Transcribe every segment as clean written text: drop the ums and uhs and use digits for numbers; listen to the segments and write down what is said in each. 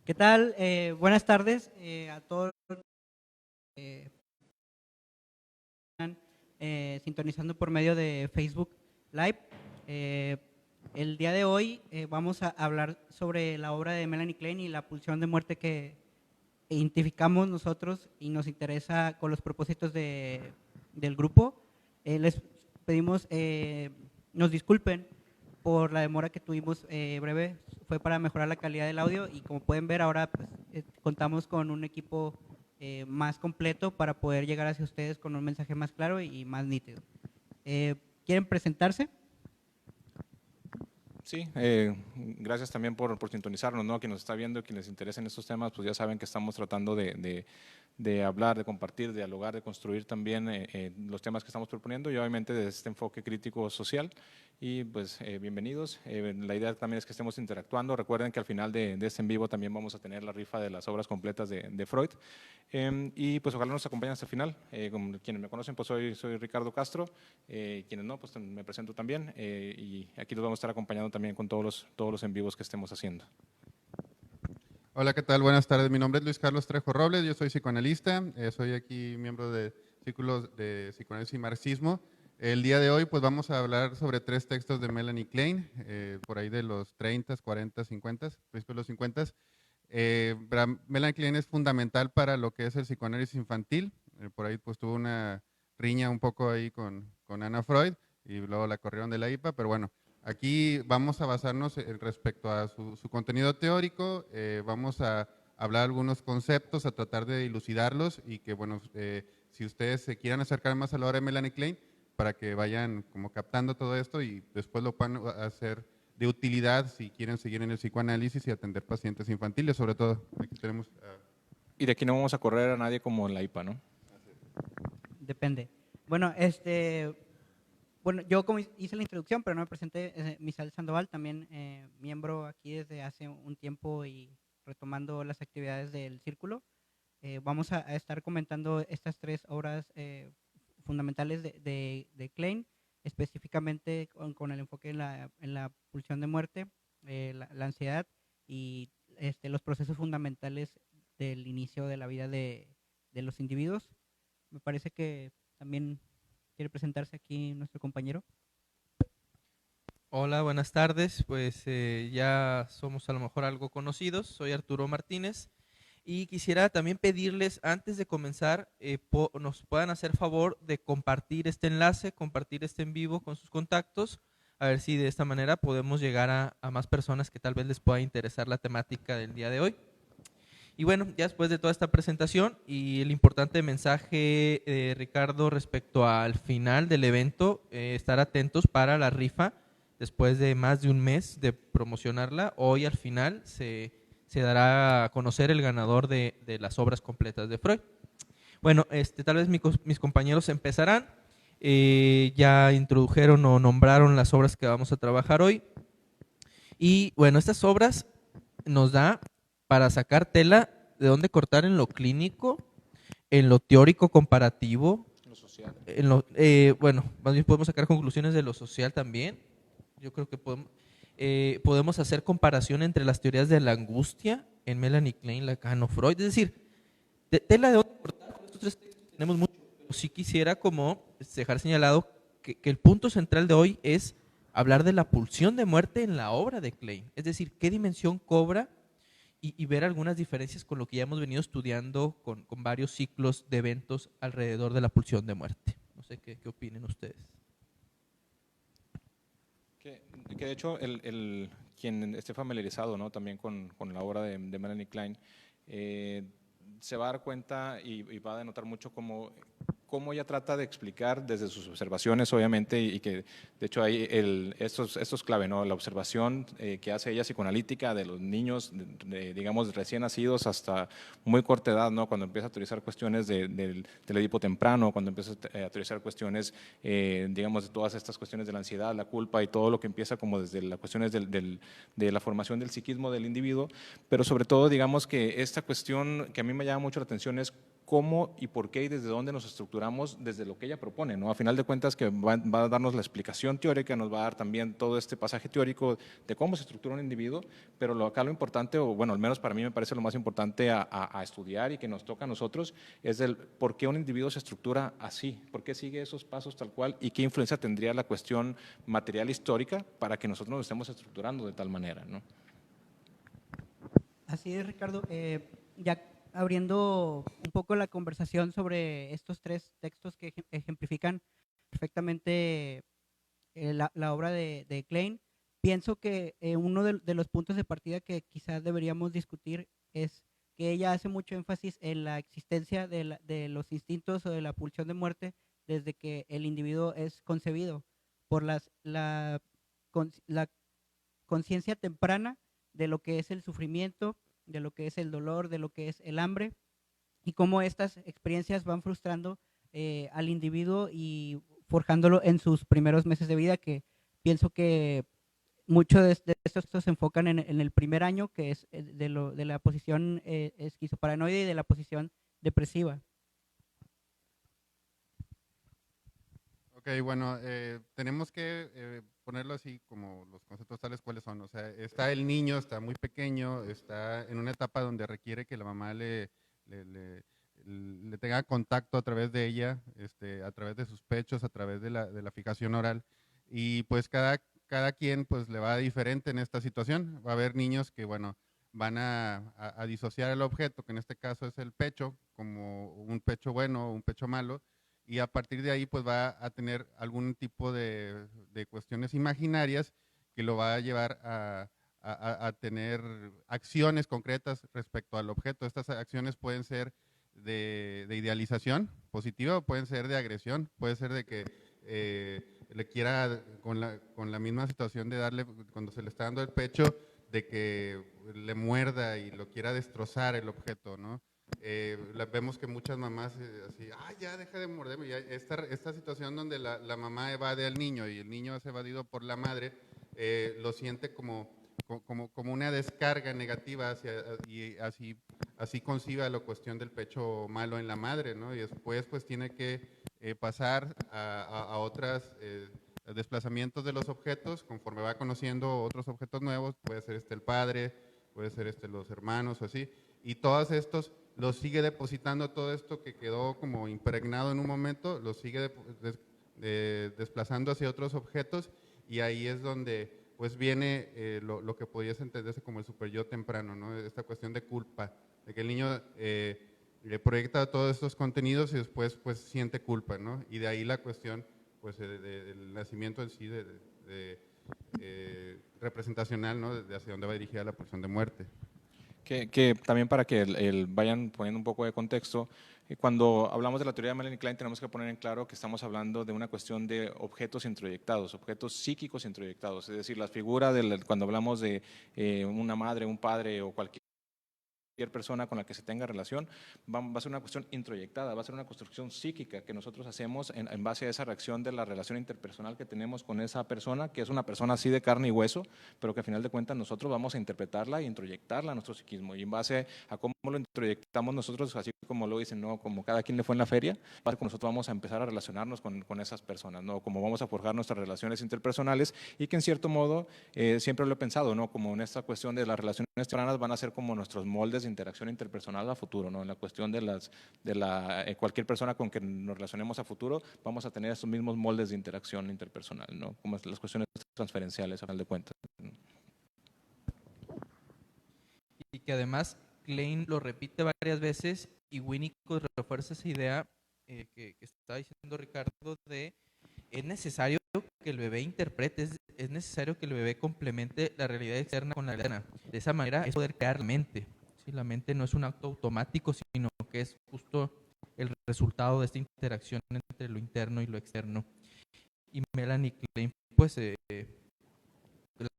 ¿Qué tal? Buenas tardes a todos eh, sintonizando por medio de Facebook Live. Eh, el día de hoy vamos a hablar sobre la obra de Melanie Klein y la pulsión de muerte que identificamos nosotros y nos interesa con los propósitos del grupo. Les pedimos nos disculpen por la demora que tuvimos breve, fue para mejorar la calidad del audio y como pueden ver ahora pues, contamos con un equipo más completo para poder llegar hacia ustedes con un mensaje más claro y más nítido. ¿Quieren presentarse? Sí, gracias también por sintonizarnos, ¿no? Quien nos está viendo, quien les interesen estos temas, pues ya saben que estamos tratando de hablar, de compartir, de dialogar, de construir también los temas que estamos proponiendo y obviamente desde este enfoque crítico social. Y pues bienvenidos. La idea también es que estemos interactuando. Recuerden que al final de este en vivo también vamos a tener la rifa de las obras completas de Freud. Y pues ojalá nos acompañen hasta el final. Como quienes me conocen, pues soy Ricardo Castro. Quienes no, pues me presento también. Y aquí los vamos a estar acompañando también con todos los en vivos que estemos haciendo. Hola, ¿qué tal? Buenas tardes. Mi nombre es Luis Carlos Trejo Robles, yo soy psicoanalista, soy aquí miembro de Círculos de Psicoanálisis y Marxismo. El día de hoy pues vamos a hablar sobre 3 textos de Melanie Klein, por ahí de los 30, 40, 50, principios de los 50. Melanie Klein es fundamental para lo que es el psicoanálisis infantil, por ahí pues tuvo una riña un poco ahí con Ana Freud y luego la corrieron de la IPA, pero bueno. Aquí vamos a basarnos respecto a su contenido teórico, vamos a hablar algunos conceptos, a tratar de dilucidarlos y que, bueno, si ustedes se quieran acercar más a la obra de Melanie Klein, para que vayan como captando todo esto y después lo puedan hacer de utilidad si quieren seguir en el psicoanálisis y atender pacientes infantiles, sobre todo. Aquí tenemos… Y de aquí no vamos a correr a nadie como en la IPA, ¿no? Depende. Bueno, bueno, yo como hice la introducción, pero no me presenté, Misael Sandoval, también miembro aquí desde hace un tiempo y retomando las actividades del círculo. Vamos a estar comentando estas 3 obras fundamentales de Klein, específicamente con el enfoque en la pulsión de muerte, la ansiedad y los procesos fundamentales del inicio de la vida de los individuos. Me parece que también quiere presentarse aquí nuestro compañero. Hola, buenas tardes. Pues ya somos a lo mejor algo conocidos. Soy Arturo Martínez y quisiera también pedirles antes de comenzar nos puedan hacer favor de compartir este enlace, compartir este en vivo con sus contactos, a ver si de esta manera podemos llegar a más personas que tal vez les pueda interesar la temática del día de hoy. Y bueno, ya después de toda esta presentación y el importante mensaje de Ricardo respecto al final del evento, estar atentos para la rifa después de más de un mes de promocionarla. Hoy al final se dará a conocer el ganador de las obras completas de Freud. Bueno, tal vez mis compañeros empezarán. Ya introdujeron o nombraron las obras que vamos a trabajar hoy. Y bueno, estas obras nos da para sacar tela de dónde cortar en lo clínico, en lo teórico comparativo, Lo social. Bueno, más bien podemos sacar conclusiones de lo social también. Yo creo que podemos hacer comparación entre las teorías de la angustia en Melanie Klein, Lacan o Freud. Es decir, tela de dónde cortar. Con estos 3 textos tenemos mucho, pero sí quisiera como dejar señalado que el punto central de hoy es hablar de la pulsión de muerte en la obra de Klein. Es decir, qué dimensión cobra y ver algunas diferencias con lo que ya hemos venido estudiando con varios ciclos de eventos alrededor de la pulsión de muerte. No sé qué opinen ustedes. Que de hecho, quien esté familiarizado, ¿no? También con la obra de Melanie Klein, se va a dar cuenta y va a denotar mucho cómo ella trata de explicar desde sus observaciones, obviamente, y que de hecho ahí esto es clave, ¿no? La observación que hace ella psicoanalítica de los niños, digamos, recién nacidos hasta muy corta edad, ¿no? Cuando empieza a teorizar cuestiones del Edipo temprano, cuando empieza a teorizar cuestiones, digamos, de todas estas cuestiones de la ansiedad, la culpa y todo lo que empieza como desde las cuestiones de la formación del psiquismo del individuo, pero sobre todo, digamos, que esta cuestión que a mí me llama mucho la atención es cómo y por qué y desde dónde nos estructuramos desde lo que ella propone, ¿no? A final de cuentas que va a darnos la explicación teórica, nos va a dar también todo este pasaje teórico de cómo se estructura un individuo, pero acá lo importante, o bueno, al menos para mí me parece lo más importante a estudiar y que nos toca a nosotros, es el por qué un individuo se estructura así, por qué sigue esos pasos tal cual y qué influencia tendría la cuestión material histórica para que nosotros nos estemos estructurando de tal manera, ¿no? Así es, Ricardo. Ya abriendo un poco la conversación sobre estos tres textos que ejemplifican perfectamente la obra de Klein, pienso que uno de los puntos de partida que quizás deberíamos discutir es que ella hace mucho énfasis en la existencia de los instintos o de la pulsión de muerte desde que el individuo es concebido por la conciencia temprana de lo que es el sufrimiento, de lo que es el dolor, de lo que es el hambre, y cómo estas experiencias van frustrando al individuo y forjándolo en sus primeros meses de vida, que pienso que muchos de estos se enfocan en el primer año, que es de la posición esquizoparanoide y de la posición depresiva. Ok, bueno, tenemos que ponerlo así como los conceptos tales cuáles son. O sea, está el niño, está muy pequeño, está en una etapa donde requiere que la mamá le tenga contacto a través de ella, a través de sus pechos, a través de la fijación oral. Y pues cada quien pues le va diferente en esta situación. Va a haber niños que, bueno, van a disociar el objeto, que en este caso es el pecho, como un pecho bueno o un pecho malo, y a partir de ahí pues va a tener algún tipo de cuestiones imaginarias que lo va a llevar a tener acciones concretas respecto al objeto. Estas acciones pueden ser de idealización positiva o pueden ser de agresión, puede ser de que le quiera, con la misma situación de darle, cuando se le está dando el pecho, de que le muerda y lo quiera destrozar el objeto, ¿no? Vemos que muchas mamás así, ya deja de morderme. Ya esta situación donde la mamá evade al niño y el niño es evadido por la madre, lo siente como una descarga negativa y así concibe la cuestión del pecho malo en la madre, ¿no? Y después pues tiene que pasar a otros desplazamientos de los objetos conforme va conociendo otros objetos nuevos, puede ser el padre, puede ser los hermanos o así, y todos estos los sigue depositando, todo esto que quedó como impregnado en un momento, lo sigue desplazando hacia otros objetos, y ahí es donde pues viene lo que podías entenderse como el superyo temprano, ¿no? Esta cuestión de culpa, de que el niño le proyecta todos estos contenidos y después pues siente culpa, ¿no? Y de ahí la cuestión pues del nacimiento en sí representacional, ¿no? De hacia dónde va dirigida la pulsión de muerte. Que también para que vayan poniendo un poco de contexto, cuando hablamos de la teoría de Melanie Klein tenemos que poner en claro que estamos hablando de una cuestión de objetos introyectados, objetos psíquicos introyectados, es decir, las figuras cuando hablamos de una madre, un padre o cualquier persona con la que se tenga relación, va a ser una cuestión introyectada, va a ser una construcción psíquica que nosotros hacemos en base a esa reacción de la relación interpersonal que tenemos con esa persona, que es una persona así de carne y hueso, pero que al final de cuentas nosotros vamos a interpretarla y introyectarla a nuestro psiquismo, y en base a cómo lo introyectamos nosotros, así como lo dicen, ¿no? Como cada quien le fue en la feria, nosotros vamos a empezar a relacionarnos con esas personas, ¿no? Como vamos a forjar nuestras relaciones interpersonales, y que en cierto modo, siempre lo he pensado, ¿no? Como en esta cuestión de las relaciones tempranas van a ser como nuestros moldes de interacción interpersonal a futuro, ¿no? En la cuestión de cualquier persona con que nos relacionemos a futuro, vamos a tener esos mismos moldes de interacción interpersonal, ¿no? Como las cuestiones transferenciales, a final de cuentas. Y que además Klein lo repite varias veces y Winnicott refuerza esa idea que está diciendo Ricardo de es necesario que el bebé interprete, es necesario que el bebé complemente la realidad externa con la realidad interna. De esa manera es poder crear la mente. ¿Sí? La mente no es un acto automático, sino que es justo el resultado de esta interacción entre lo interno y lo externo. Y Melanie Klein, pues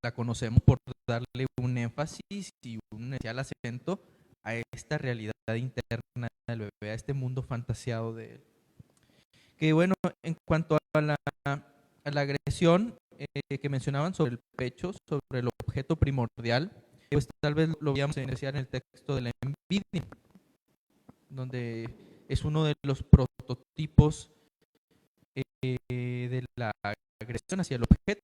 la conocemos por darle un énfasis y un especial acento a esta realidad interna del bebé, a este mundo fantaseado de él. Que bueno, en cuanto a la agresión que mencionaban sobre el pecho, sobre el objeto primordial, pues tal vez lo veíamos iniciar en el texto de la envidia, donde es uno de los prototipos de la agresión hacia el objeto,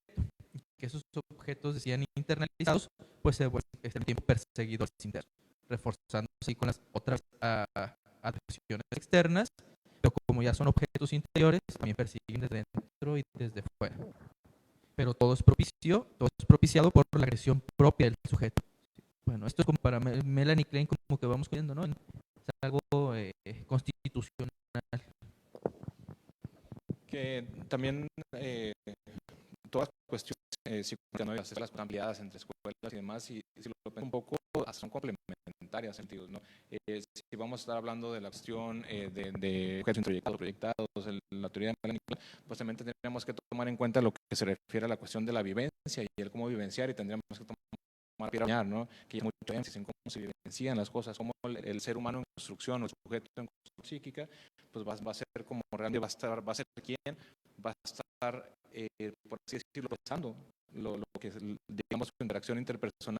que esos objetos decían internalizados, pues se vuelven el tiempo perseguidores internos, reforzándose así con las otras agresiones externas, pero como ya son objetos interiores, también persiguen desde dentro y desde fuera. Pero todo es propiciado por la agresión propia del sujeto. Bueno, esto es como para Melanie Klein, como que vamos viendo, ¿no? Es algo constitucional. Que también todas las cuestiones psicocanoides, las ampliadas entre escuelas y demás, y si lo pienso un poco, son complementarias sentidos, ¿no? Si vamos a estar hablando de la cuestión de objetos introyectados, proyectados, la teoría de Melanie Klein, pues también tendríamos que tomar en cuenta lo que se refiere a la cuestión de la vivencia y el cómo vivenciar, y tendríamos que tomar, ¿no? Que hay mucha énfasis en cómo se vivencian las cosas, cómo el ser humano en construcción o el sujeto en construcción psíquica, pues va a ser como realmente va a ser quien va a estar, por así decirlo, pensando lo que es, digamos, su interacción interpersonal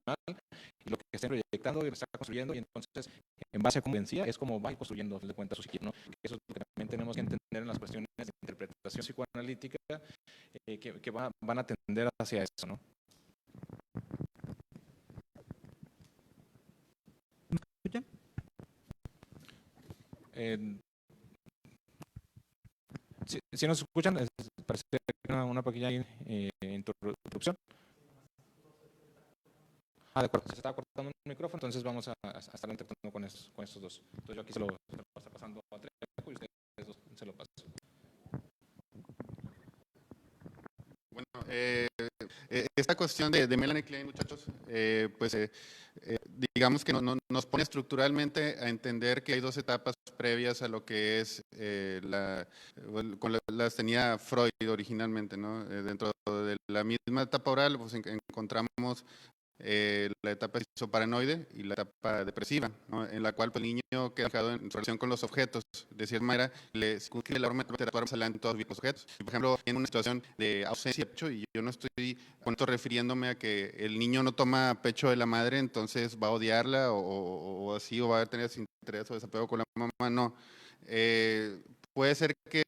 y lo que está proyectando y lo está construyendo, y entonces en base a cómo vivencia es como va construyendo de cuenta su psiquismo, ¿no? Que eso es lo que también tenemos que entender en las cuestiones de interpretación psicoanalítica, que van a tender hacia eso, ¿no? ¿Me escuchan? Si nos escuchan, parece una pequeña interrupción. De acuerdo, se está cortando el micrófono, entonces vamos a estar interpretando con estos dos. Entonces yo aquí se lo está pasando a Trejo y ustedes dos se lo paso. Bueno, esta cuestión de Melanie Klein, muchachos, digamos que nos pone estructuralmente a entender que hay dos etapas previas a lo que es las tenía Freud originalmente, ¿no? Dentro de la misma etapa oral, pues encontramos la etapa esquizoparanoide y la etapa depresiva, ¿no? En la cual pues, el niño queda fijado en su relación con los objetos. De cierta manera, le circunscribe la forma de interactuar más adelante en todos los objetos. Por ejemplo, en una situación de ausencia de pecho, y yo no estoy con esto refiriéndome a que el niño no toma pecho de la madre, entonces va a odiarla o así, o va a tener desinterés o desapego con la mamá, no. Puede ser que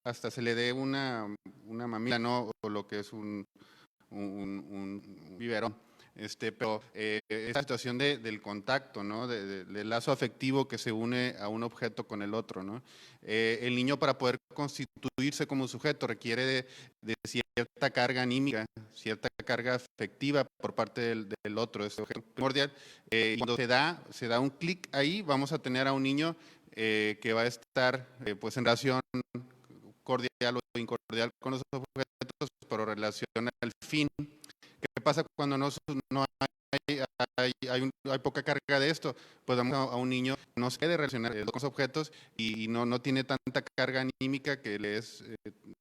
hasta se le dé una mamila, ¿no? O lo que es un biberón. Pero esa situación del contacto, ¿no? Del lazo afectivo que se une a un objeto con el otro, ¿no? El niño, para poder constituirse como sujeto, requiere de cierta carga anímica, cierta carga afectiva por parte del otro, ese objeto primordial. Y cuando se da un clic ahí, vamos a tener a un niño que va a estar pues en relación cordial o incordial con los objetos, pero relación al fin. ¿Qué pasa cuando no hay poca carga de esto? Pues damos a un niño que no se puede relacionar con los objetos y no tiene tanta carga anímica que le es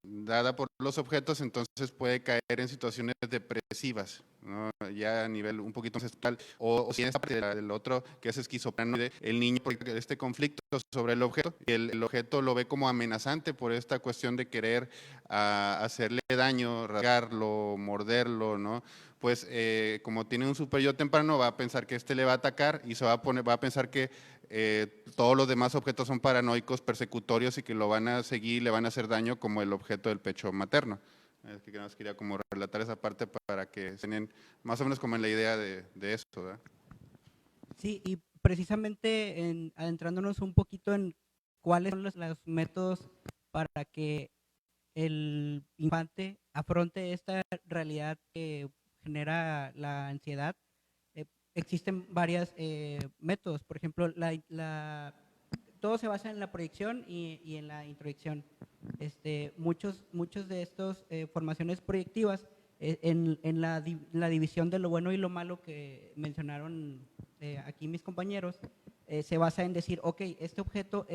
dada por los objetos, entonces puede caer en situaciones depresivas, ¿no? Ya a nivel un poquito más espiritual, o si en esta parte del otro, que es esquizofrenia, el niño por este conflicto sobre el objeto, y el objeto lo ve como amenazante por esta cuestión de querer hacerle daño, rasgarlo, morderlo, ¿no? Pues como tiene un super yo temprano, va a pensar que le va a atacar y va a pensar que todos los demás objetos son paranoicos, persecutorios y que lo van a seguir, le van a hacer daño como el objeto del pecho materno. Es que nos quería como relatar esa parte para que tengan más o menos como en la idea de eso, ¿verdad? Sí, y precisamente adentrándonos un poquito en cuáles son los métodos para que el infante afronte esta realidad que genera la ansiedad, existen varios métodos. Por ejemplo, todo se basa en la proyección y en la introyección. Muchos de estas formaciones proyectivas, en la división de lo bueno y lo malo que mencionaron aquí mis compañeros, se basa en decir, ok, este objeto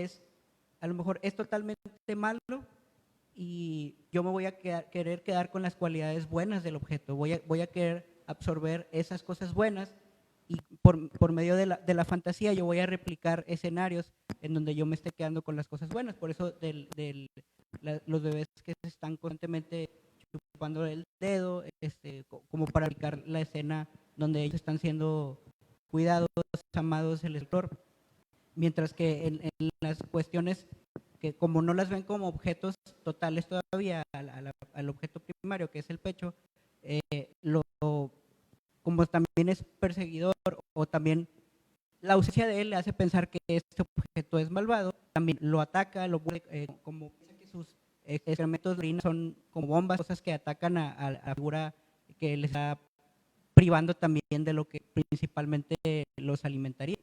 a lo mejor es totalmente malo y yo me voy a querer quedar con las cualidades buenas del objeto, voy a querer absorber esas cosas buenas, y por medio de la fantasía yo voy a replicar escenarios en donde yo me esté quedando con las cosas buenas. Por eso los bebés que se están constantemente chupando el dedo, como para aplicar la escena donde ellos están siendo cuidados, amados, el lector. mientras que en las cuestiones que como no las ven como objetos totales todavía al objeto primario, que es el pecho, como también es perseguidor o también la ausencia de él le hace pensar que este objeto es malvado, también lo ataca, lo vuelve, como piensa que sus excrementos de orina son como bombas, cosas que atacan a la figura que les está privando también de lo que principalmente los alimentaría.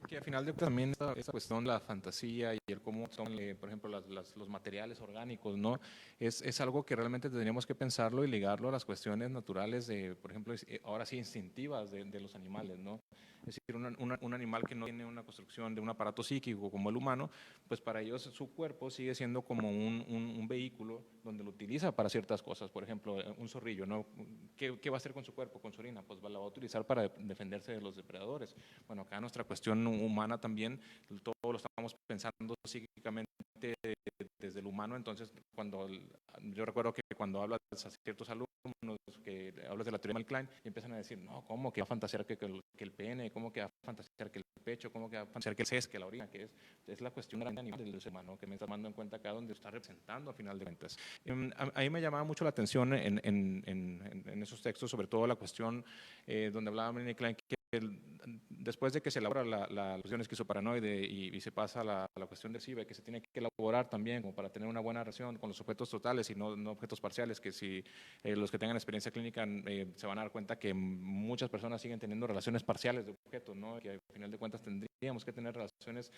Que al final de cuentas también esta cuestión de la fantasía y el cómo son, por ejemplo, los materiales orgánicos, ¿no? Es algo que realmente tendríamos que pensarlo y ligarlo a las cuestiones naturales de, por ejemplo, ahora sí instintivas de los animales, ¿no? Es decir, un animal que no tiene una construcción de un aparato psíquico como el humano, pues para ellos su cuerpo sigue siendo como un vehículo donde lo utiliza para ciertas cosas. Por ejemplo, un zorrillo, ¿no? ¿Qué va a hacer con su cuerpo, con su orina? Pues la va a utilizar para defenderse de los depredadores. Bueno, acá nuestra cuestión humana también, todo lo estamos pensando psíquicamente desde el humano. Entonces, yo recuerdo que cuando hablas a ciertos alumnos, que hablas de la teoría de Klein, y empiezan a decir, no, ¿cómo que va a fantasear que el pene? ¿Cómo que va a fantasear que el pecho? ¿Cómo que va a fantasear que el ses, que la orina? Que es la cuestión del animal del ser humano, que me está tomando en cuenta acá donde está representando a final de cuentas. A mí me llamaba mucho la atención en esos textos, sobre todo la cuestión donde hablaba Melanie Klein, que después de que se elabora la cuestión esquizoparanoide y se pasa a la cuestión de CIBE, que se tiene que elaborar también como para tener una buena relación con los objetos totales y no objetos parciales, que si los que tengan experiencia clínica se van a dar cuenta que muchas personas siguen teniendo relaciones parciales de objetos, ¿no? Que al final de cuentas tendríamos que tener relaciones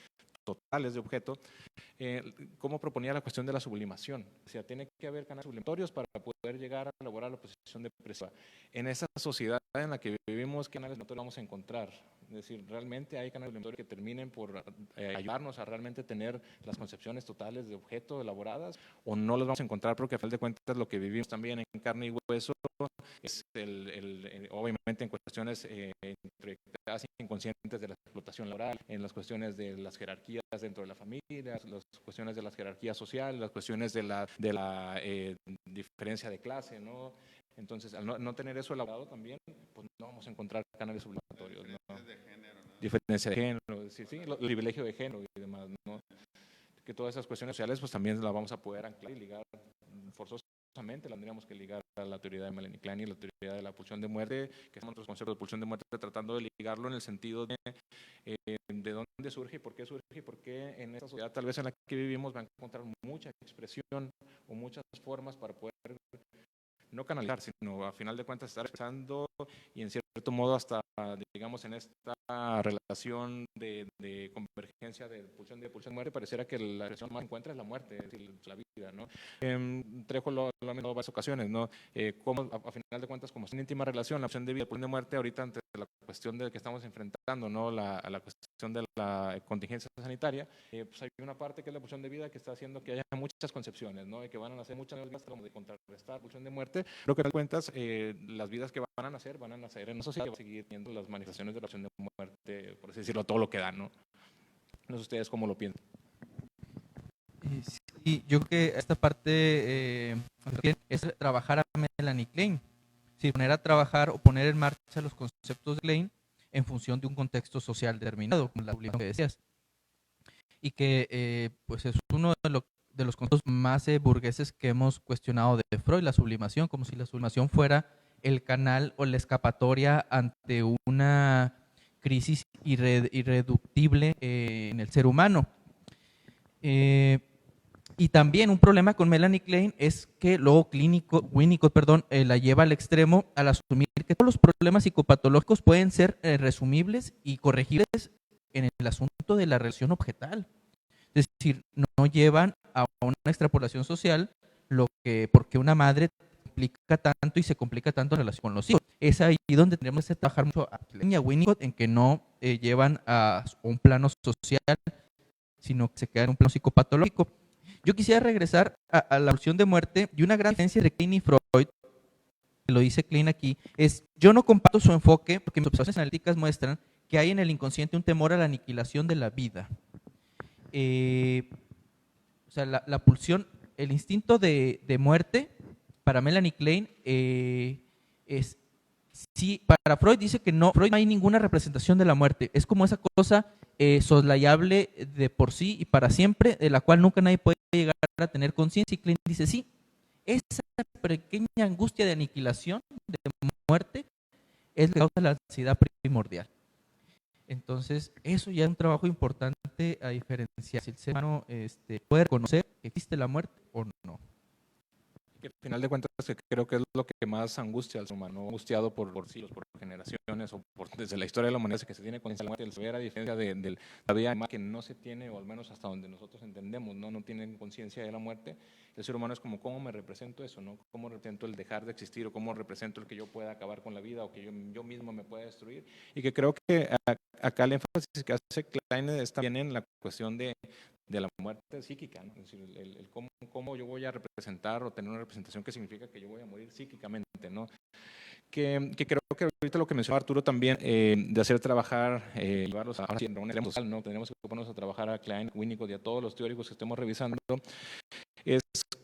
totales de objeto. ¿Cómo proponía la cuestión de la sublimación? O sea, tiene que haber canales sublimatorios para poder llegar a elaborar la posición depresiva. En esa sociedad en la que vivimos, ¿qué canales sublimatorios vamos a encontrar? Es decir, realmente hay canales sublimatorios que terminen por ayudarnos a realmente tener las concepciones totales de objeto elaboradas, o no los vamos a encontrar, porque a final de cuentas lo que vivimos también en carne y hueso es obviamente en cuestiones introyectadas inconscientes de la explotación laboral, en las cuestiones de las jerarquías dentro de la familia, las cuestiones de las jerarquías sociales, las cuestiones de la diferencia de clase, ¿no? Entonces, al no tener eso elaborado también, pues no vamos a encontrar canales sublimatorios, ¿no? De género, ¿no? Diferencia de género, sí, el privilegio de género y demás, ¿no? Que todas esas cuestiones sociales pues también las vamos a poder anclar y ligar forzosamente, las tendríamos que ligar a la teoría de Melanie Klein y la teoría de la pulsión de muerte, que son otros conceptos de pulsión de muerte, tratando de ligarlo en el sentido de dónde surge y por qué en esta sociedad tal vez en la que vivimos van a encontrar mucha expresión o muchas formas para poder no canalizar, sino a final de cuentas estar expresando y en cierto modo hasta, digamos, en esta relación de convergencia de pulsión de muerte, pareciera que la expresión más encuentra es la muerte, es decir, la vida, ¿no? Trejo lo ha mencionado en varias ocasiones, ¿no? Cómo a final de cuentas, como es una íntima relación, la opción de vida, pulsión de muerte, ahorita ante la cuestión de que estamos enfrentando, ¿no? La cuestión de la contingencia sanitaria, pues hay una parte que es la pulsión de vida que está haciendo que haya muchas concepciones, ¿no? Y que van a nacer muchas vidas como de contrarrestar pulsión de muerte. Creo que a cuentas las vidas que van a nacer en una sociedad que va a seguir teniendo las manifestaciones de la opción de muerte, por así decirlo, todo lo que dan, ¿no? No sé ustedes cómo lo piensan. Sí, yo creo que esta parte es trabajar a Melanie Klein, sí, poner a trabajar o poner en marcha los conceptos de Klein en función de un contexto social determinado, como la publicación que decías, y que pues es uno de los conceptos más burgueses que hemos cuestionado de Freud, la sublimación, como si la sublimación fuera el canal o la escapatoria ante una crisis irreductible en el ser humano. Y también un problema con Melanie Klein es que luego Winnicott la lleva al extremo al asumir que todos los problemas psicopatológicos pueden ser resumibles y corregibles en el asunto de la relación objetal. Es decir, no llevan a una extrapolación social porque una madre complica tanto y se complica tanto en relación con los hijos. Es ahí donde tendríamos que trabajar mucho a Klein y a Winnicott en que no llevan a un plano social, sino que se quedan en un plano psicopatológico. Yo quisiera regresar a la pulsión de muerte, y una gran diferencia de Klein y Freud, que lo dice Klein aquí, es: yo no comparto su enfoque porque mis observaciones analíticas muestran que hay en el inconsciente un temor a la aniquilación de la vida. O sea, la pulsión, el instinto de muerte para Melanie Klein Sí, para Freud dice que no, Freud no hay ninguna representación de la muerte. Es como esa cosa soslayable de por sí y para siempre, de la cual nunca nadie puede llegar a tener conciencia. Y Klein dice, sí, esa pequeña angustia de aniquilación, de muerte, es lo que causa la ansiedad primordial. Entonces, eso ya es un trabajo importante a diferenciar si el ser humano puede reconocer que existe la muerte o no. Que al final de cuentas que creo que es lo que más angustia al ser humano, angustiado por siglos, por generaciones, o desde la historia de la humanidad, que se tiene conciencia de la muerte, el saber, a diferencia de la vida que no se tiene, o al menos hasta donde nosotros entendemos, no tienen conciencia de la muerte. El ser humano es como, ¿cómo me represento eso? ¿No? ¿Cómo represento el dejar de existir? ¿O cómo represento el que yo pueda acabar con la vida, o que yo mismo me pueda destruir? Y que creo que acá el énfasis que hace Klein está bien en la cuestión de la muerte psíquica, ¿no? Es decir, el cómo yo voy a representar o tener una representación que significa que yo voy a morir psíquicamente, ¿no? Que creo que ahorita lo que mencionó Arturo también, de hacer trabajar, llevarlos a una social, ¿no? Tenemos que ponernos a trabajar a Klein, Winnicott y a todos los teóricos que estemos revisando, es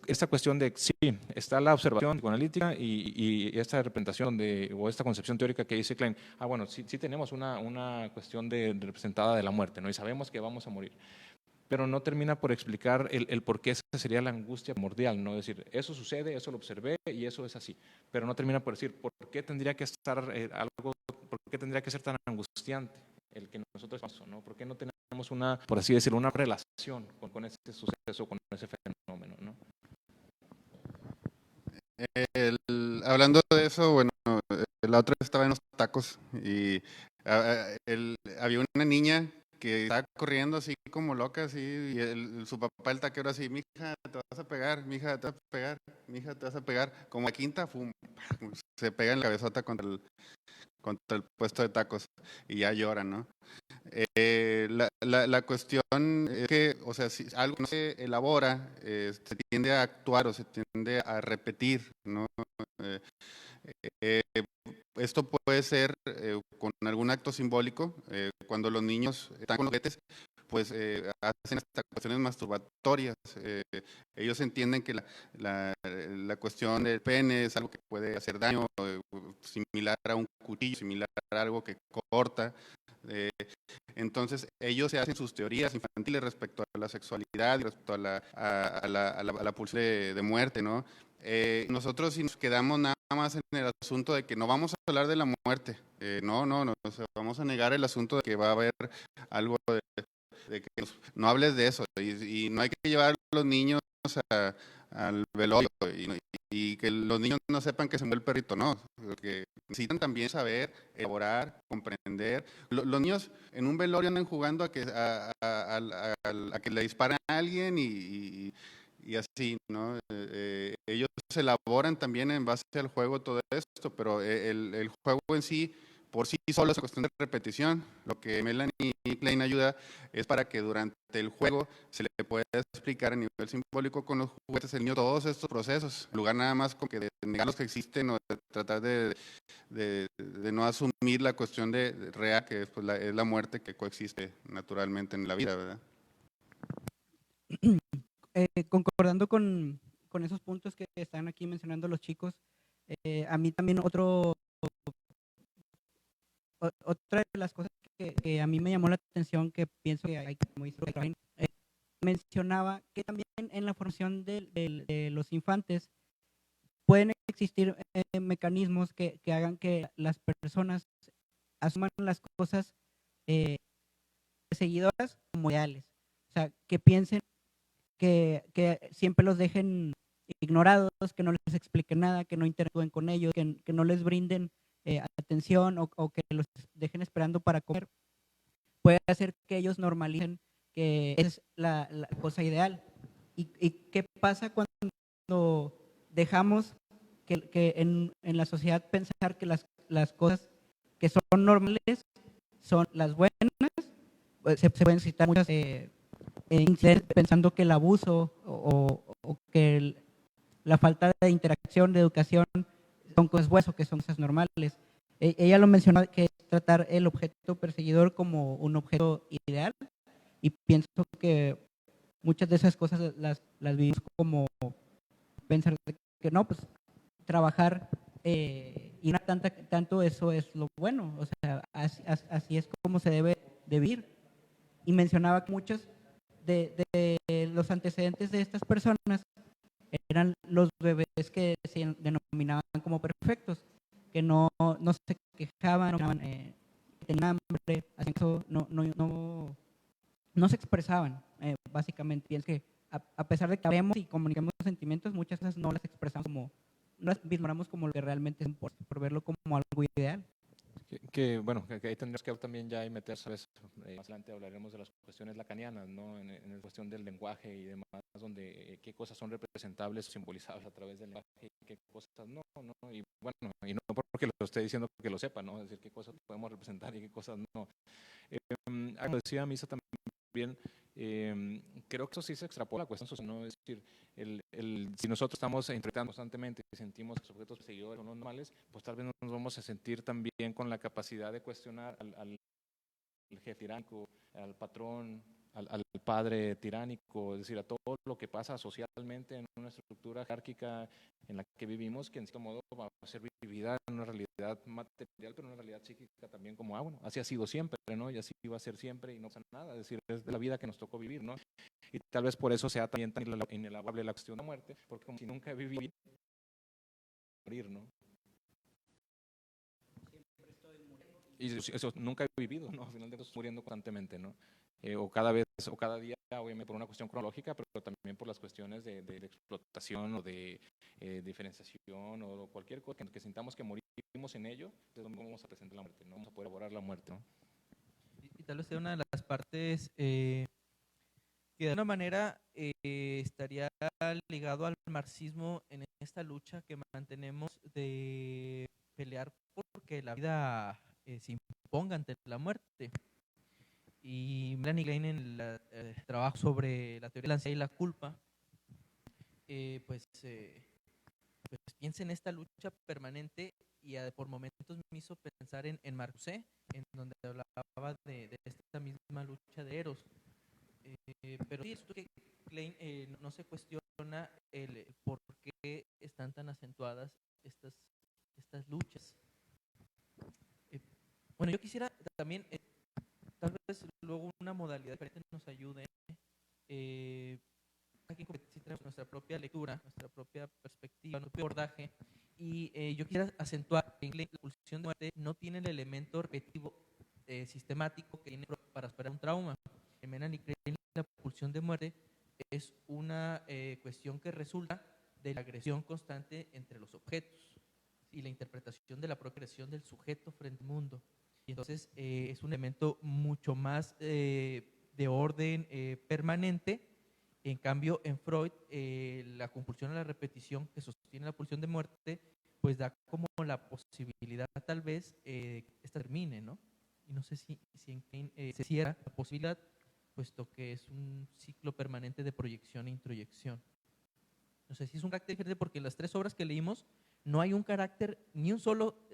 esta cuestión de, sí, está la observación psicoanalítica y esta representación o esta concepción teórica que dice Klein, bueno, sí tenemos una cuestión representada de la muerte, ¿no? Y sabemos que vamos a morir, pero no termina por explicar el por qué esa sería la angustia primordial, ¿no? Es decir, eso sucede, eso lo observé y eso es así, pero no termina por decir por qué tendría que estar por qué tendría que ser tan angustiante el que nosotros pasamos, ¿no? ¿Por qué no tenemos una, por así decirlo, una relación con ese suceso, con ese fenómeno, ¿no? Hablando de eso, bueno, la otra vez estaba en los tacos y había una niña que estaba corriendo así como loca, así, y su papá, el taquero, así, mija, te vas a pegar, mija, te vas a pegar, mija, te vas a pegar. Como la quinta, se pega en la cabezota contra el puesto de tacos y ya llora, ¿no? La cuestión es que, o sea, si algo no se elabora, se tiende a actuar o se tiende a repetir, ¿no? Eh, Esto puede ser con algún acto simbólico. Cuando los niños están con los juguetes, pues hacen hasta cuestiones masturbatorias. Ellos entienden que la cuestión del pene es algo que puede hacer daño, similar a un cuchillo, similar a algo que corta. Entonces, ellos se hacen sus teorías infantiles respecto a la sexualidad y respecto a la pulsión de muerte, ¿no? Nosotros si nos quedamos nada más en el asunto de que no vamos a hablar de la muerte, no, o sea, vamos a negar el asunto de que va a haber algo de que no hables de eso y no hay que llevar a los niños al velorio y que los niños no sepan que se murió el perrito, no, porque necesitan también saber, elaborar, comprender. Los niños en un velorio andan jugando a que le disparen a alguien y así, ¿no? Ellos elaboran también en base al juego todo esto, pero el juego en sí, por sí solo es cuestión de repetición. Lo que Melanie Klein ayuda es para que durante el juego se le pueda explicar a nivel simbólico con los juguetes del niño todos estos procesos, en lugar nada más con que de negar los que existen o de tratar de no asumir la cuestión de real, que pues, es la muerte que coexiste naturalmente en la vida, ¿verdad? Concordando con esos puntos que están aquí mencionando los chicos, a mí también otra de las cosas que a mí me llamó la atención, que pienso que hay, como dice Klein, mencionaba que también en la formación de los infantes pueden existir mecanismos que hagan que las personas asuman las cosas seguidoras como ideales, o sea, que piensen que siempre los dejen ignorados, que no les expliquen nada, que no interactúen con ellos, que no les brinden atención o que los dejen esperando para comer, puede hacer que ellos normalicen que es la cosa ideal. ¿Y qué pasa cuando dejamos que en la sociedad pensar que las cosas que son normales son las buenas? Pues se pueden citar muchas pensando que el abuso o que la falta de interacción, de educación, son cosas buenas o que son cosas normales. Ella lo mencionó, que es tratar el objeto perseguidor como un objeto ideal, y pienso que muchas de esas cosas las vivimos como pensar que no, pues trabajar y y no tanto eso es lo bueno, o sea, así es como se debe de vivir. Y mencionaba que muchos de los antecedentes de estas personas eran los bebés que se denominaban como perfectos, que no se quejaban, tenían hambre, hacían eso, no se expresaban, básicamente. Pienso que a pesar de que hablemos y comuniquemos sentimientos, muchas veces no las expresamos como, no las vislumbramos como lo que realmente es por verlo como algo ideal. Bueno, que ahí tendríamos que también ya meter, ¿sabes? Más adelante hablaremos de las cuestiones lacanianas, ¿no? En la cuestión del lenguaje y demás, donde qué cosas son representables o simbolizables a través del lenguaje y qué cosas no, ¿no? Y bueno, y no porque lo esté diciendo que lo sepa, ¿no? Es decir, qué cosas podemos representar y qué cosas no. Como decía Misa también, creo que eso sí se extrapola a la cuestión social, ¿no? Es decir, si nosotros estamos interpretando constantemente y sentimos que los objetos perseguidores son normales, pues tal vez nos vamos a sentir también con la capacidad de cuestionar al jefe tiránico, al patrón, al padre tiránico, es decir, a todo lo que pasa socialmente en una estructura jerárquica en la que vivimos, que en cierto modo va a ser vivida en una realidad material, pero en una realidad psíquica también como, bueno, así ha sido siempre, ¿no? Y así va a ser siempre y no pasa nada, es decir, es de la vida que nos tocó vivir, ¿no? Y tal vez por eso sea también tan inelabable la cuestión de la muerte, porque como si nunca he vivido, morir, ¿no? Y eso nunca he vivido, ¿no? Al final de cuentas, muriendo constantemente, ¿no? O cada vez, o cada día, obviamente por una cuestión cronológica, pero también por las cuestiones de explotación o de diferenciación o cualquier cosa que sintamos que morimos en ello, entonces vamos a presentar la muerte, no vamos a poder elaborar la muerte, ¿no? Y tal vez sea una de las partes que de alguna manera estaría ligado al marxismo en esta lucha que mantenemos de pelear porque la vida se imponga ante la muerte. Y Melanie Klein en el trabajo sobre la teoría de la ansiedad y la culpa, pues piensa en esta lucha permanente y por momentos me hizo pensar en Marcuse, en donde hablaba de esta misma lucha de Eros. Pero sí, esto que Klein no se cuestiona el por qué están tan acentuadas estas luchas. Bueno, yo quisiera también, tal vez luego una modalidad diferente nos ayude. Aquí tenemos nuestra propia lectura, nuestra propia perspectiva, nuestro propio abordaje. Y yo quisiera acentuar que la pulsión de muerte no tiene el elemento repetitivo sistemático que tiene para superar un trauma. En Melanie Klein, la pulsión de muerte es una cuestión que resulta de la agresión constante entre los objetos y la interpretación de la propia agresión del sujeto frente al mundo. Y entonces es un elemento mucho más de orden permanente. En cambio, en Freud, la compulsión a la repetición que sostiene la pulsión de muerte, pues da como la posibilidad tal vez esta termine, ¿no? Y no sé si en Klein se cierra la posibilidad, puesto que es un ciclo permanente de proyección e introyección. No sé si es un carácter diferente porque en las tres obras que leímos no hay un carácter, ni un solo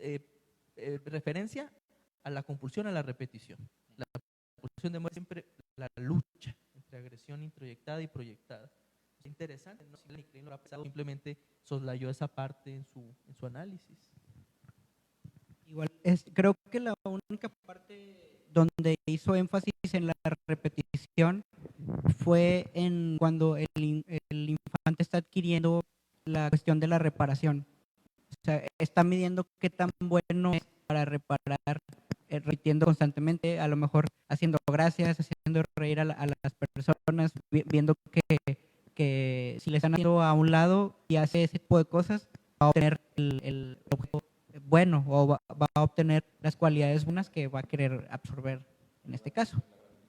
referencia a la compulsión a la repetición. La pulsión de muerte siempre la lucha entre agresión introyectada y proyectada. Es interesante, no sé si Klein lo ha pensado, simplemente soslayó esa parte en su análisis. Igual, creo que la única parte donde hizo énfasis en la repetición fue en cuando el infante está adquiriendo la cuestión de la reparación. O sea, está midiendo qué tan bueno es para reparar, repitiendo constantemente, a lo mejor haciendo gracias, haciendo reír a las personas, viendo que si le están haciendo a un lado y hace ese tipo de cosas, va a obtener el objeto bueno o va a obtener las cualidades buenas que va a querer absorber en este caso,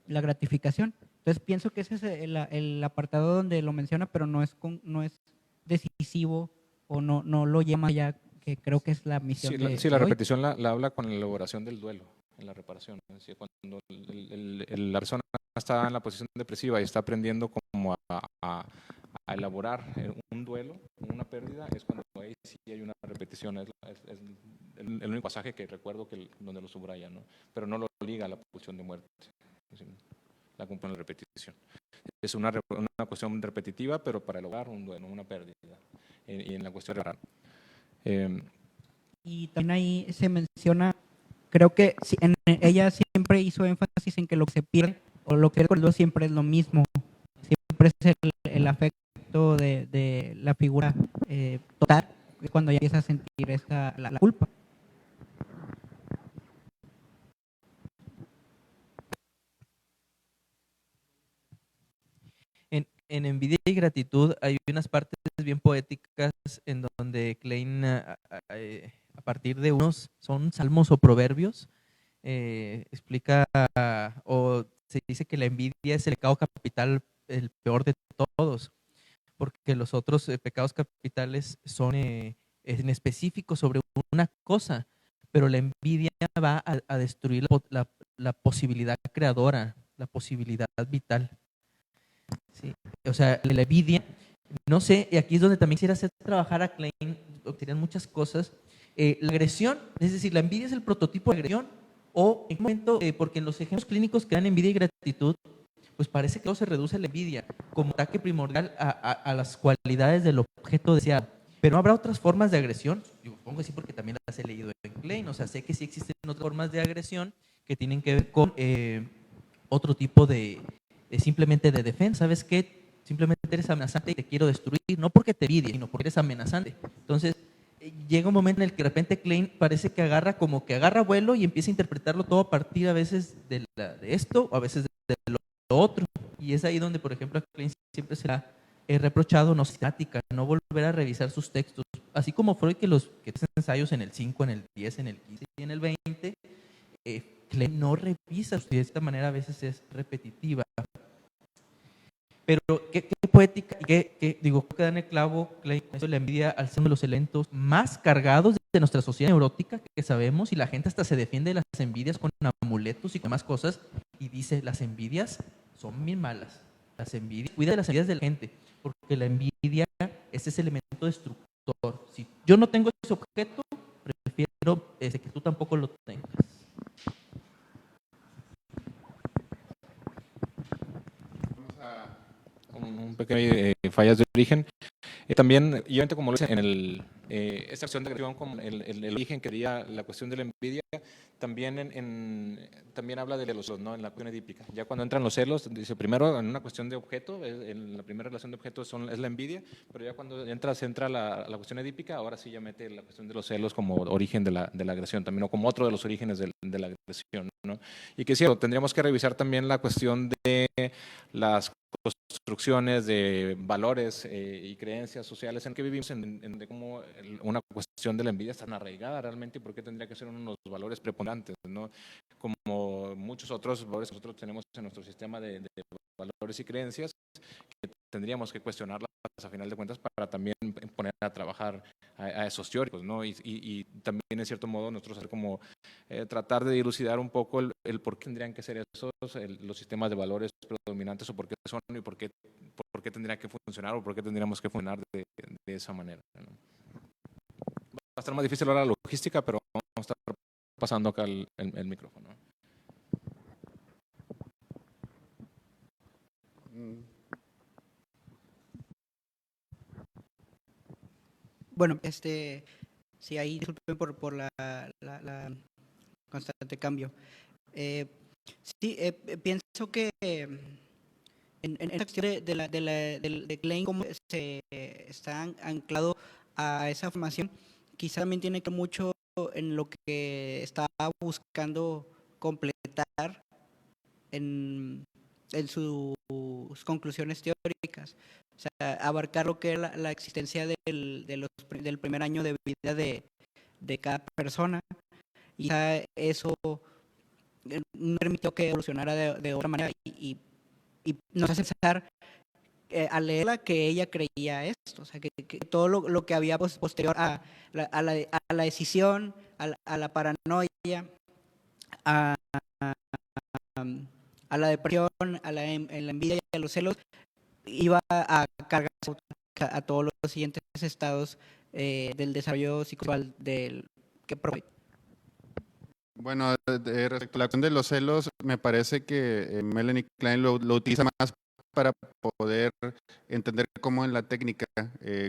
la gratificación. Entonces pienso que ese es el apartado donde lo menciona, pero no es decisivo o no lo llama ya, que creo que es la misión Sí, la de hoy. repetición la habla con la elaboración del duelo, en la reparación. Es decir, cuando la persona está en la posición depresiva y está aprendiendo como a elaborar un duelo, una pérdida, es cuando ahí sí hay una repetición. Es el único pasaje que recuerdo donde lo subraya, ¿no? Pero no lo liga a la pulsión de muerte. La compone la repetición. Es una cuestión repetitiva, pero para elaborar un duelo, una pérdida. Y en la cuestión de Y también ahí se menciona, creo que ella siempre hizo énfasis en que lo que se pierde o lo que recuerdo siempre es lo mismo, siempre es el afecto de la figura total, cuando ya empieza a sentir la culpa. En Envidia y Gratitud hay unas partes bien poéticas en donde Klein, a partir de unos, son salmos o proverbios, explica o se dice que la envidia es el pecado capital, el peor de todos, porque los otros pecados capitales son en específico sobre una cosa, pero la envidia va a destruir la posibilidad creadora, la posibilidad vital. Sí. O sea, la envidia, no sé, y aquí es donde también quisiera hacer trabajar a Klein, obtener muchas cosas. La agresión, es decir, la envidia es el prototipo de agresión, o en qué momento, porque en los ejemplos clínicos que dan envidia y gratitud, pues parece que todo se reduce a la envidia como ataque primordial a las cualidades del objeto deseado. Pero ¿no habrá otras formas de agresión? Yo pongo así porque también las he leído en Klein, o sea, sé que sí existen otras formas de agresión que tienen que ver con otro tipo de simplemente de defensa. ¿Sabes qué? Simplemente eres amenazante y te quiero destruir, no porque te envidie, sino porque eres amenazante. Entonces, llega un momento en el que de repente Klein parece que agarra vuelo y empieza a interpretarlo todo a partir a veces de esto o a veces de lo otro. Y es ahí donde, por ejemplo, a Klein siempre se le ha reprochado no sistemática, no volver a revisar sus textos. Así como Freud, que hacen ensayos en el 5, en el 10, en el 15 y en el 20, Klein no revisa, y de esta manera a veces es repetitiva. Pero qué poética, y qué digo, que dan el clavo, Klein, eso la envidia al ser uno de los elementos más cargados de nuestra sociedad neurótica que sabemos, y la gente hasta se defiende de las envidias con amuletos y con más cosas, y dice, las envidias son bien malas, cuida de las envidias de la gente, porque la envidia es ese elemento destructor. Si yo no tengo ese objeto, prefiero que tú tampoco lo tengas. Un pequeño fallas de origen. También, y obviamente como lo dice en esta acción de agresión, como el origen que diría la cuestión de la envidia, también también habla de los celos, ¿no? En la cuestión edípica. Ya cuando entran los celos, dice primero en una cuestión de objeto, en la primera relación de objeto es la envidia, pero ya cuando entra la cuestión edípica, ahora sí ya mete la cuestión de los celos como origen de la agresión también, o como otro de los orígenes de la agresión, ¿no? Y que sí, tendríamos que revisar también la cuestión de las construcciones de valores y creencias sociales en que vivimos, de cómo una cuestión de la envidia está tan arraigada realmente y por qué tendría que ser unos valores preponderantes, ¿no? Como muchos otros valores que nosotros tenemos en nuestro sistema de valores y creencias que tendríamos que cuestionarlas a final de cuentas para también poner a trabajar a esos teóricos, ¿no? Y también en cierto modo nosotros hacer como tratar de dilucidar un poco el por qué tendrían que ser esos los sistemas de valores predominantes o por qué son y por qué tendrían que funcionar o por qué tendríamos que funcionar de esa manera, ¿no? Va a estar más difícil ahora la logística, pero vamos a estar pasando acá el micrófono. Bueno, sí, ahí disculpen por la constante cambio. Sí, pienso que en esta cuestión de Klein, cómo se está anclado a esa formación, quizá también tiene que ver mucho en lo que estaba buscando completar en sus conclusiones teóricas. O sea, abarcar lo que es la existencia del primer año de vida de cada persona. Y eso no permitió que evolucionara de otra manera y nos hace pensar al leerla que ella creía esto, o sea, que todo lo que había posterior a la decisión, a la paranoia, a la depresión, a la envidia y a los celos, iba a cargar a todos los siguientes estados del desarrollo psicosexual que provee. Bueno, respecto a la cuestión de los celos, me parece que Melanie Klein lo utiliza más para poder entender cómo en la técnica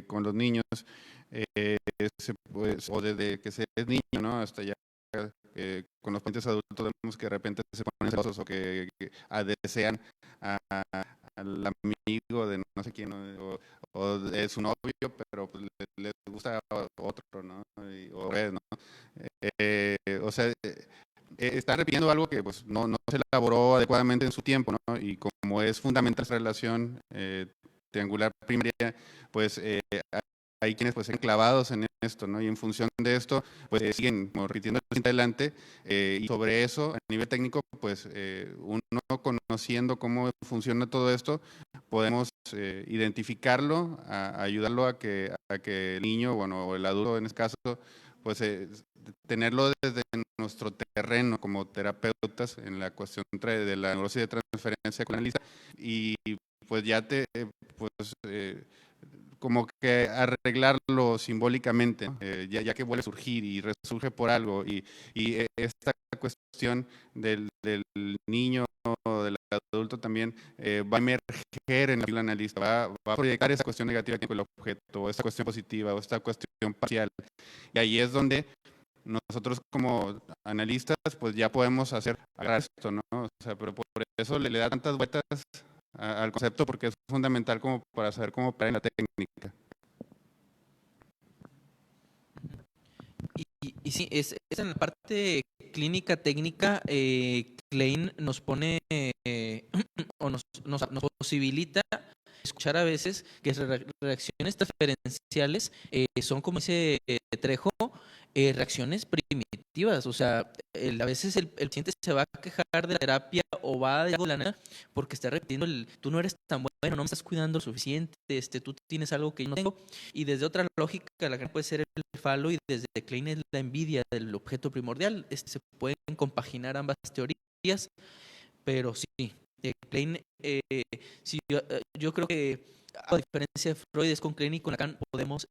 con los niños pues, o desde que se es niño, ¿no? Hasta ya con los pacientes adultos vemos que de repente se ponen celosos o que desean a- al amigo de no sé quién, ¿no? O de su novio, pero pues, les gusta otro, ¿no? O ves, ¿no? O sea, está repitiendo algo que pues no se elaboró adecuadamente en su tiempo, ¿no? Y como es fundamental esta relación triangular primaria, pues hay quienes pues están clavados en esto, ¿no? Y en función de esto, pues siguen como repitiendo hacia adelante y sobre eso, a nivel técnico, pues uno conociendo cómo funciona todo esto, podemos identificarlo, ayudarlo a que el niño, bueno, o el adulto en este caso, pues tenerlo desde nuestro terreno como terapeutas en la cuestión de la neurosis de transferencia con analista y pues ya pues como que arreglarlo simbólicamente, ¿no? Ya que vuelve a surgir y resurge por algo y esta cuestión del niño o del adulto también va a emerger en el analista, va a proyectar esa cuestión negativa con el objeto, o esta cuestión positiva, o esta cuestión parcial. Y ahí es donde nosotros como analistas pues ya podemos agarrar esto, ¿no? O sea, pero por eso le da tantas vueltas al concepto porque es fundamental como para saber cómo operar en la técnica. Y sí, es en la parte clínica técnica, Klein nos pone o nos posibilita escuchar a veces que reacciones transferenciales son, como dice Trejo, reacciones primitivas. O sea, a veces el paciente se va a quejar de la terapia o va a algo de la nada porque está repitiendo tú no eres tan bueno, no me estás cuidando lo suficiente, tú tienes algo que yo no tengo. Y desde otra lógica, la que puede ser el falo, y desde Klein es la envidia del objeto primordial. Se pueden compaginar ambas teorías, pero sí, Klein, sí, yo creo que a diferencia de Freud, es con Klein y con Lacan podemos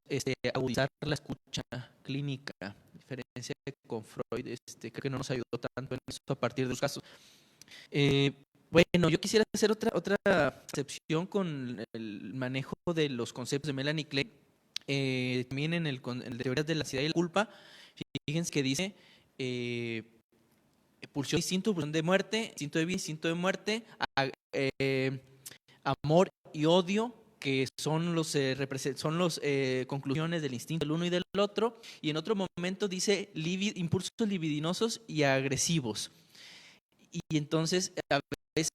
agudizar la escucha clínica. A diferencia de con Freud, creo que no nos ayudó tanto en eso a partir de los casos. Bueno, yo quisiera hacer otra excepción con el manejo de los conceptos de Melanie Klein. También en el de teorías de la ansiedad y la culpa, fíjense que dice pulsión instinto, pulsión de muerte, instinto de vida, instinto de muerte, amor y odio, que son los conclusiones del instinto del uno y del otro. Y en otro momento dice impulsos libidinosos y agresivos. Y entonces a veces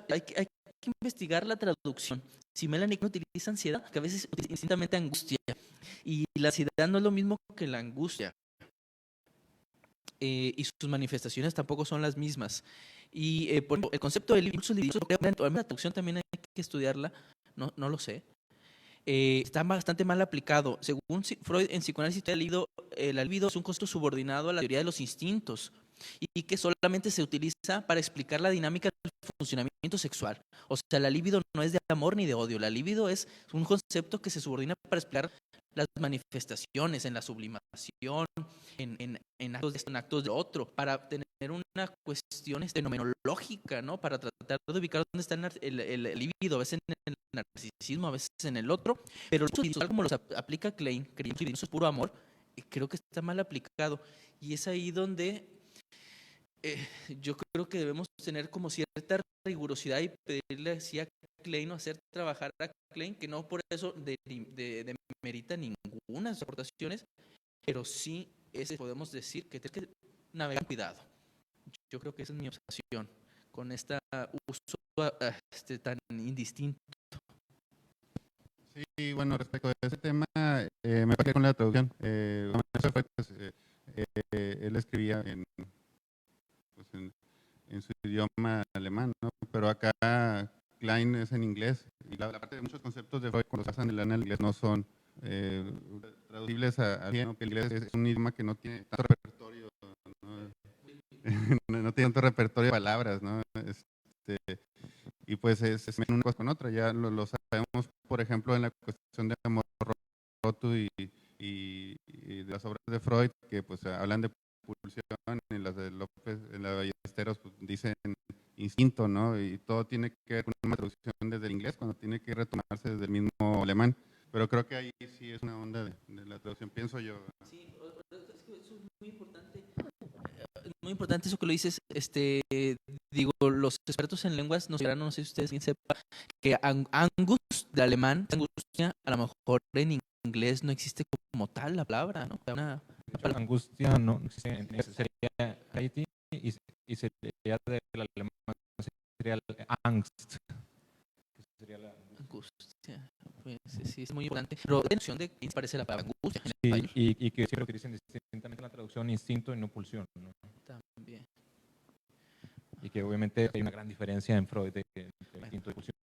hay que investigar la traducción. Si Melanie utiliza ansiedad, que a veces utiliza instintamente angustia, y la ansiedad no es lo mismo que la angustia. Y sus manifestaciones tampoco son las mismas. Y por ejemplo, el concepto del impulso libidinoso, la traducción también hay que estudiarla, no lo sé. Está bastante mal aplicado. Según Freud, en psicoanálisis ha leído, el libido es un concepto subordinado a la teoría de los instintos y que solamente se utiliza para explicar la dinámica del funcionamiento sexual. O sea, la libido no es de amor ni de odio. La libido es un concepto que se subordina para explicar las manifestaciones en la sublimación, en actos de otro, para tener una cuestión fenomenológica, ¿no? Para tratar de ubicar dónde está el libido, a veces en el narcisismo, a veces en el otro, pero como los aplica Klein, creyendo que eso es puro amor, creo que está mal aplicado. Y es ahí donde yo creo que debemos tener como cierta rigurosidad y pedirle así a Klein o hacer trabajar a Klein, que no por eso demerita ninguna de sus aportaciones, pero sí podemos decir que tiene que navegar con cuidado. Yo creo que esa es mi obsesión con este uso tan indistinto. Sí, bueno, respecto a ese tema, me parece con la traducción. Eso fue, pues, él escribía en su idioma alemán, ¿no? Pero acá Klein es en inglés y la parte de muchos conceptos de Freud cuando se basan en el análisis no son traducibles al ¿no? Que el inglés es un idioma que no tiene tanto repertorio, ¿no? No tiene tanto repertorio de palabras, ¿no? Y pues es una cosa con otra, ya lo sabemos, por ejemplo, en la cuestión de amor roto y de las obras de Freud, que pues hablan de pulsión, y las de López, en la de Ballesteros, pues, dicen instinto, ¿no? Y todo tiene que ver con una traducción desde el inglés, cuando tiene que retomarse desde el mismo alemán. Pero creo que ahí sí es una onda de la traducción soy yo. Sí, es que eso es muy importante. Muy importante eso que lo dices. Digo, los expertos en lenguas nos dirán, no sé si ustedes bien sepan, que Angus, de alemán, angustia, a lo mejor en inglés no existe como tal la palabra, ¿no? Angustia no sería Haiti y sería del alemán, sería el Angst. Sería la Angustia. Pues sí, es muy importante. Pero la noción de qué parece la palabra angustia en sí, español. y que siempre utilizan distintamente la traducción instinto y no pulsión, ¿no? También. Y que obviamente hay una gran diferencia en Freud de instinto y pulsión.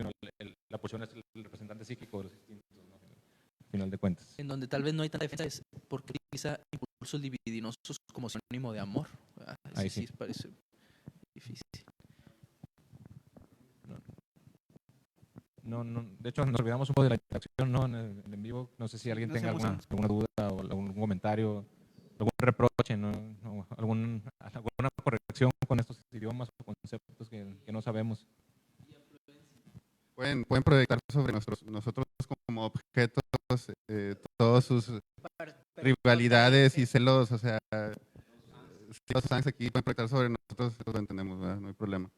La pulsión es el representante psíquico de los instintos, ¿no? Al final de cuentas. En donde tal vez no hay tanta defensa es porque utiliza impulsos libidinosos como sinónimo de amor. Ahí Sí, sí. parece difícil. No, de hecho, nos olvidamos un poco de la interacción, ¿no? En el en vivo. No sé si alguien Nos tenga emocionamos. alguna duda o algún comentario, algún reproche, ¿no? O alguna corrección con estos idiomas o conceptos que no sabemos. Pueden proyectar sobre nosotros como objetos todas sus rivalidades y celos, o sea, si los están aquí pueden proyectar sobre nosotros, lo entendemos, ¿verdad? No hay problema.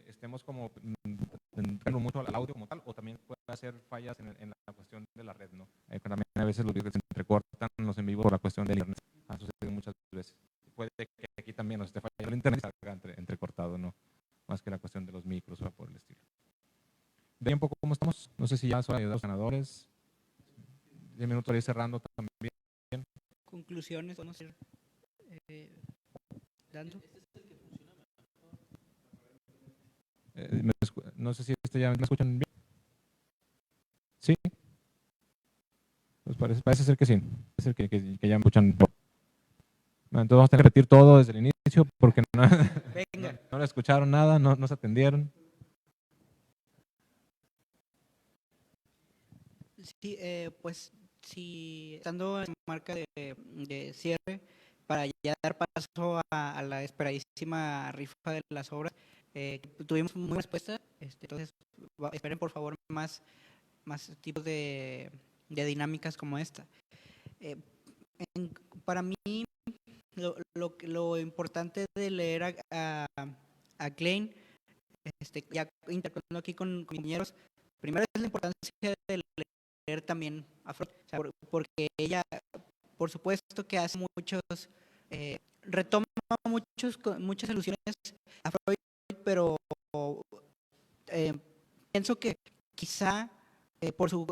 Estemos como entrando mucho al audio como tal, o también puede hacer fallas en la cuestión de la red, ¿no? También a veces los videos se entrecortan los en vivo por la cuestión del internet. Ha sucedido muchas veces. Puede que aquí también nos esté fallando el internet y salga entrecortado, ¿no? Más que la cuestión de los micros o por el estilo. De un poco cómo estamos. No sé si ya son los ganadores. 10 minutos para ir cerrando también. Conclusiones, podemos ir dando. No sé si ya me escuchan bien. Sí. Pues parece ser que sí. Parece ser que ya me escuchan. Bueno, entonces vamos a tener que repetir todo desde el inicio porque no le escucharon nada, no se atendieron. Sí, pues si estando en marca de cierre, para ya dar paso a la esperadísima rifa de las obras, tuvimos muy buena respuesta, entonces esperen por favor más tipos de dinámicas como esta. Para mí, lo importante de leer a Klein, ya interactuando aquí con compañeros, primero es la importancia de leer también a Freud, o sea, porque ella, por supuesto que hace retoma muchas alusiones a Freud, pero pienso que quizá por su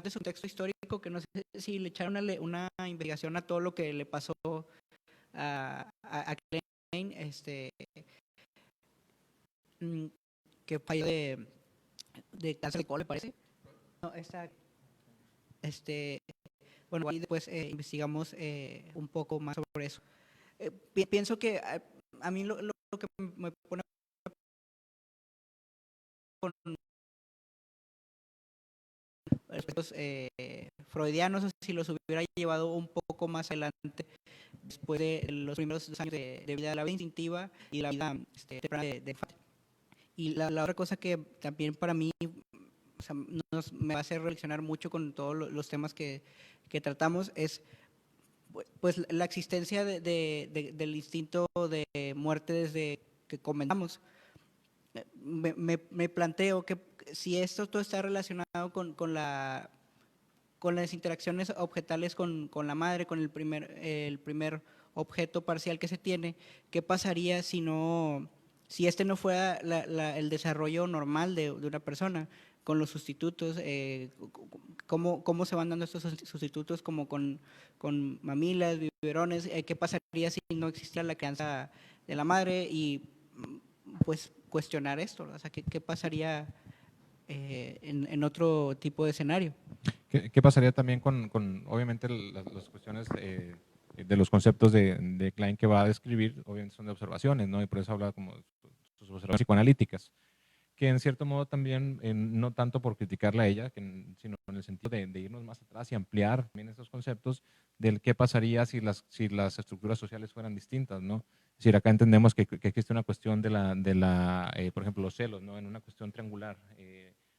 su texto histórico, que no sé si le echaron una investigación a todo lo que le pasó a Klein, que falló de cáncer de colon, me parece. No, bueno, ahí después investigamos un poco más sobre eso. Pienso que a mí lo que me pone con aspectos freudianos, si los hubiera llevado un poco más adelante, después de los primeros 2 años de vida de la vida instintiva y la vida temprana de infante. Y la otra cosa que también para mí, o sea, me va a hacer reflexionar mucho con todos los temas que tratamos es pues la existencia del instinto de muerte desde que comenzamos. Me planteo que si esto todo está relacionado con las interacciones objetales con la madre, con el primer objeto parcial que se tiene, ¿qué pasaría si este no fuera el desarrollo normal de una persona? Con los sustitutos, ¿cómo se van dando estos sustitutos como con mamilas, biberones? ¿Qué pasaría si no existiera la crianza de la madre? Y pues cuestionar esto, o sea, ¿qué pasaría en otro tipo de escenario? ¿Qué pasaría también con obviamente, las cuestiones de los conceptos de Klein que va a describir? Obviamente son de observaciones, ¿no? Y por eso habla como sus observaciones psicoanalíticas. que en cierto modo también, no tanto por criticarla a ella, sino en el sentido de irnos más atrás y ampliar también estos conceptos del qué pasaría si las estructuras sociales fueran distintas, ¿no? Es decir, acá entendemos que existe una cuestión por ejemplo, los celos, ¿no? En una cuestión triangular,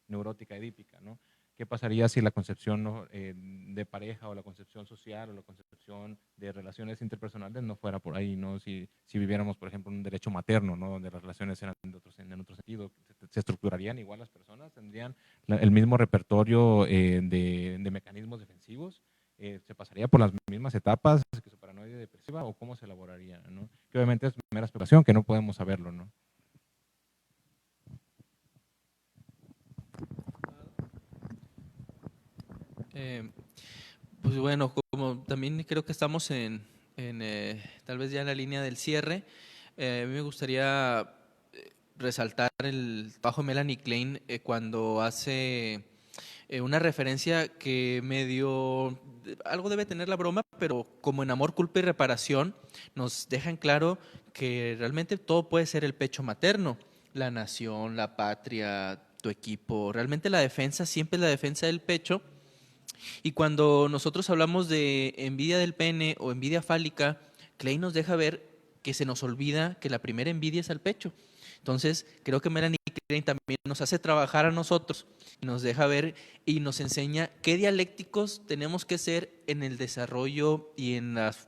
neurótica, edípica, ¿no? ¿Qué pasaría si la concepción de pareja o la concepción social o la concepción de relaciones interpersonales no fuera por ahí, ¿no? Si viviéramos, por ejemplo, un derecho materno, ¿no? Donde las relaciones eran en otro sentido, ¿se estructurarían igual las personas? ¿Tendrían el mismo repertorio de mecanismos defensivos? ¿Se pasaría por las mismas etapas, esquizofrenia depresiva, o cómo se elaboraría, ¿no? Que obviamente es mera especulación, que no podemos saberlo, ¿no? Pues bueno, como también creo que estamos tal vez ya en la línea del cierre, a mí me gustaría resaltar el trabajo de Melanie Klein cuando hace una referencia que medio, algo debe tener la broma, pero como en Amor, Culpa y Reparación, nos dejan claro que realmente todo puede ser el pecho materno, la nación, la patria, tu equipo, realmente la defensa siempre es la defensa del pecho. Y cuando nosotros hablamos de envidia del pene o envidia fálica, Klein nos deja ver que se nos olvida que la primera envidia es al pecho. Entonces, creo que Melanie Klein también nos hace trabajar a nosotros y nos deja ver y nos enseña qué dialécticos tenemos que ser en el desarrollo y en las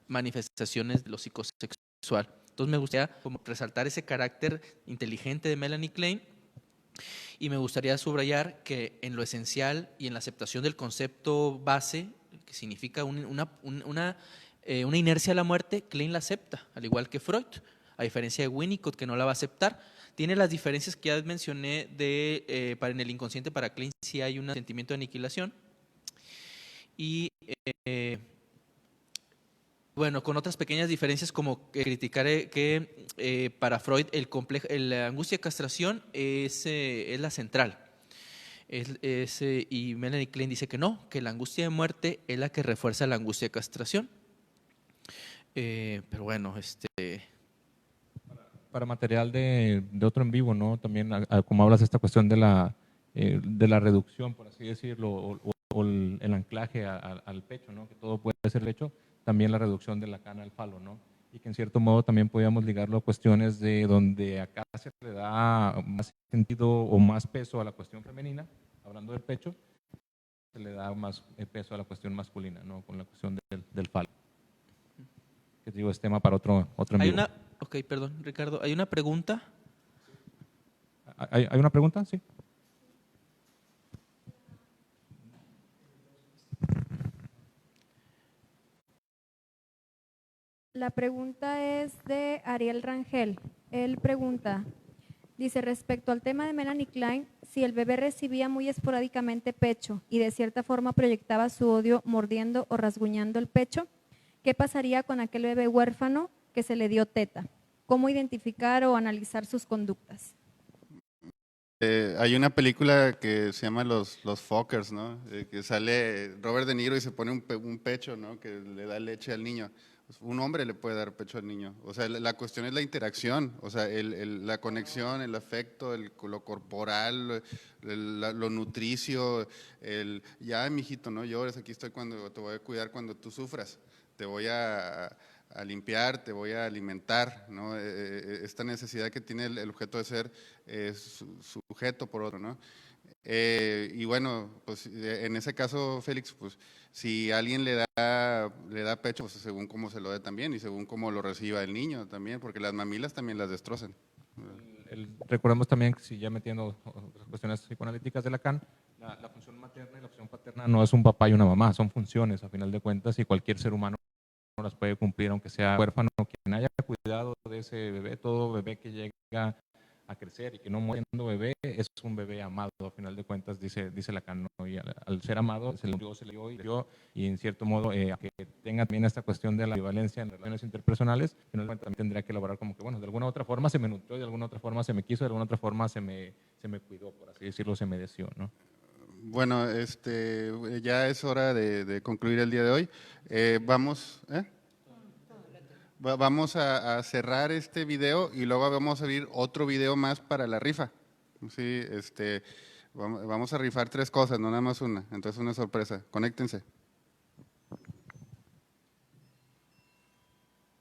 manifestaciones de lo psicosexual. Entonces, me gustaría como resaltar ese carácter inteligente de Melanie Klein. Y me gustaría subrayar que en lo esencial y en la aceptación del concepto base, que significa una inercia a la muerte, Klein la acepta, al igual que Freud, a diferencia de Winnicott, que no la va a aceptar. Tiene las diferencias que ya mencioné para en el inconsciente, para Klein sí hay un sentimiento de aniquilación. Y bueno, con otras pequeñas diferencias como criticar que para Freud la angustia de castración es la central. Y Melanie Klein dice que no, que la angustia de muerte es la que refuerza la angustia de castración. Pero bueno, Para material de otro en vivo, ¿no? También, como hablas de esta cuestión de la reducción, por así decirlo, o el anclaje al pecho, ¿no? Que todo puede ser pecho, también la reducción de la cana al falo, ¿no? Y que en cierto modo también podíamos ligarlo a cuestiones de donde acá se le da más sentido o más peso a la cuestión femenina, hablando del pecho, se le da más peso a la cuestión masculina, ¿no? Con la cuestión del falo. Que digo, es tema para otro en vivo. Ok, perdón, Ricardo, ¿hay una pregunta? ¿Hay una pregunta? Sí. La pregunta es de Ariel Rangel. Él pregunta, dice, respecto al tema de Melanie Klein, si el bebé recibía muy esporádicamente pecho y de cierta forma proyectaba su odio mordiendo o rasguñando el pecho, ¿qué pasaría con aquel bebé huérfano que se le dio teta? ¿Cómo identificar o analizar sus conductas? Hay una película que se llama Los Fockers, ¿no? Que sale Robert De Niro y se pone un pecho, ¿no? Que le da leche al niño. Un hombre le puede dar pecho al niño. O sea, la cuestión es la interacción, o sea, la conexión, el afecto, lo corporal, lo nutricio, ya, mijito, no llores, aquí estoy cuando te voy a cuidar cuando tú sufras, te voy a limpiar, te voy a alimentar, ¿no? Esta necesidad que tiene el objeto de ser sujeto por otro, ¿no? Y bueno, pues en ese caso, Félix, pues si alguien le da pecho, pues según cómo se lo dé también y según cómo lo reciba el niño también, porque las mamilas también las destrozan. Recordemos también que si ya metiendo otras cuestiones psicoanalíticas de Lacan, la función materna y la función paterna no es un papá y una mamá, son funciones a final de cuentas y cualquier ser humano las puede cumplir, aunque sea huérfano, quien haya cuidado de ese bebé, todo bebé que llega a crecer y que no muere siendo bebé es un bebé amado, a final de cuentas, dice Lacan, ¿no? Y al ser amado se le dio y en cierto modo que tenga también esta cuestión de la ambivalencia en relaciones interpersonales, que también tendría que elaborar como que, bueno, de alguna u otra forma se me nutrió, de alguna u otra forma se me quiso, de alguna u otra forma se me cuidó, por así decirlo, se me deseó, ¿no? Bueno, ya es hora de concluir el día de hoy. Vamos a cerrar este video y luego vamos a abrir otro video más para la rifa. Sí, vamos a rifar 3 cosas, no nada más una. Entonces una sorpresa. Conéctense.